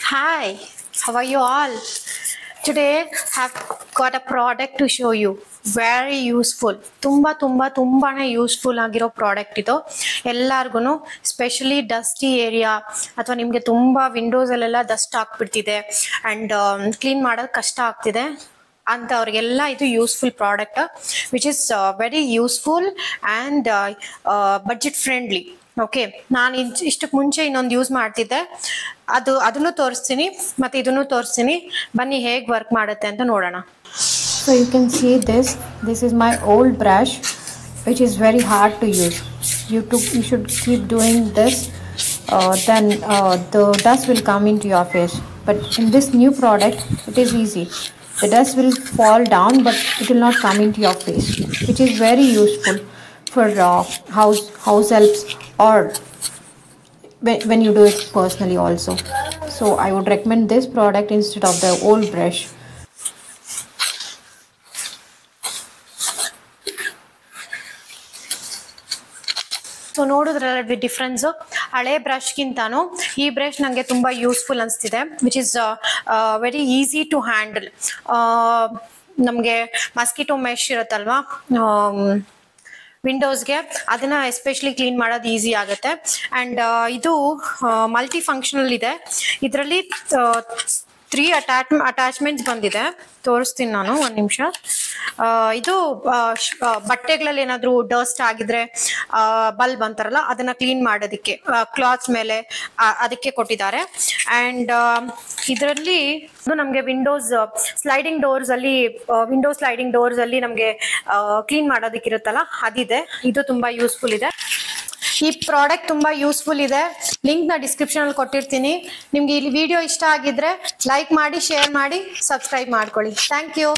Hi, how are you all? Today have got a product to show you. Very useful. ತುಂಬಾನೇ useful ಆಗಿರೋ product ಇದು. ಎಲ್ಲಾರ್ಗು specially dusty area ಅಥವಾ ನಿಮ್ಗೆ ತುಂಬಾ ವಿಂಡೋಸ್ ಅಲ್ಲೆಲ್ಲ ಡಸ್ಟ್ ಆಗ್ಬಿಡ್ತಿದೆ ಅಂಡ್ ಕ್ಲೀನ್ ಮಾಡೋದು ಕಷ್ಟ ಆಗ್ತಿದೆ ಅಂತ ಅವ್ರಿಗೆಲ್ಲ ಇದು useful product which is very useful and budget friendly. Okay, ನಾನು ಇಷ್ಟಕ್ಕೆ ಮುಂಚೆ ಇನ್ನೊಂದು ಯೂಸ್ ಮಾಡ್ತಿದ್ದೆ, ಅದನ್ನು ತೋರಿಸ್ತೀನಿ ಮತ್ತೆ ಇದನ್ನು ತೋರಿಸ್ತೀನಿ. ಬನ್ನಿ ಹೇಗೆ ವರ್ಕ್ ಮಾಡುತ್ತೆ ಅಂತ ನೋಡೋಣ. So you can see this is my old brush which is very hard to use. You should keep doing this, then the dust will come into your face. But in this new product it is easy. The dust will fall down but it will not come into your face, which is very useful for house helps or when you do it personally also. So I would recommend this product instead of the old brush. So ನೋಡಿದ್ರಲ್ಲ difference, ಹಳೆ ಬ್ರಷ್ಗಿಂತಾನು ಈ brush ನನಗೆ ತುಂಬ useful ಅನಿಸ್ತಿದೆ, which is very easy to handle. ನಮಗೆ mosquito mesh ಇರುತ್ತಲ್ವಾ ವಿಂಡೋಸ್ಗೆ, ಅದನ್ನ ಎಸ್ಪೆಷಲಿ ಕ್ಲೀನ್ ಮಾಡೋದು ಈಸಿ ಆಗುತ್ತೆ. ಆ್ಯಂಡ್ ಇದು ಮಲ್ಟಿ ಫಂಕ್ಷನಲ್ ಇದೆ. ಇದರಲ್ಲಿ 3 ಅಟ್ಯಾಚ್ಮೆಂಟ್ಸ್ ಬಂದಿದೆ, ತೋರಿಸ್ತೀನಿ ನಾನು ಒಂದು ನಿಮಿಷ. ಇದು ಬಟ್ಟೆಗಳಲ್ಲಿ ಏನಾದರೂ ಡಸ್ಟ್ ಆಗಿದ್ರೆ ಬಲ್ಬ್ ಅಂತಾರಲ್ಲ ಅದನ್ನ ಕ್ಲೀನ್ ಮಾಡೋದಕ್ಕೆ ಕ್ಲಾತ್ಸ್ ಮೇಲೆ ಅದಕ್ಕೆ ಕೊಟ್ಟಿದ್ದಾರೆ. ಆ್ಯಂಡ್ ಇದರಲ್ಲಿ ನಮಗೆ ಸ್ಲೈಡಿಂಗ್ ಡೋರ್ಸ್ ಅಲ್ಲಿ ನಮಗೆ ಕ್ಲೀನ್ ಮಾಡೋದಕ್ಕಿರುತ್ತಲ್ಲ ಅದಿದೆ. ಇದು ತುಂಬಾ ಯೂಸ್ಫುಲ್ ಇದೆ. ಈ ಪ್ರಾಡಕ್ಟ್ ತುಂಬಾ ಯೂಸ್ಫುಲ್ ಇದೆ. ಲಿಂಕ್ ನ ಡಿಸ್ಕ್ರಿಪ್ಷನ್ ಅಲ್ಲಿ ಕೊಟ್ಟಿರ್ತೀನಿ. ನಿಮ್ಗೆ ಈ ವಿಡಿಯೋ ಇಷ್ಟ ಆಗಿದ್ರೆ ಲೈಕ್ ಮಾಡಿ, ಶೇರ್ ಮಾಡಿ, ಸಬ್ಸ್ಕ್ರೈಬ್ ಮಾಡ್ಕೊಳ್ಳಿ. Thank you.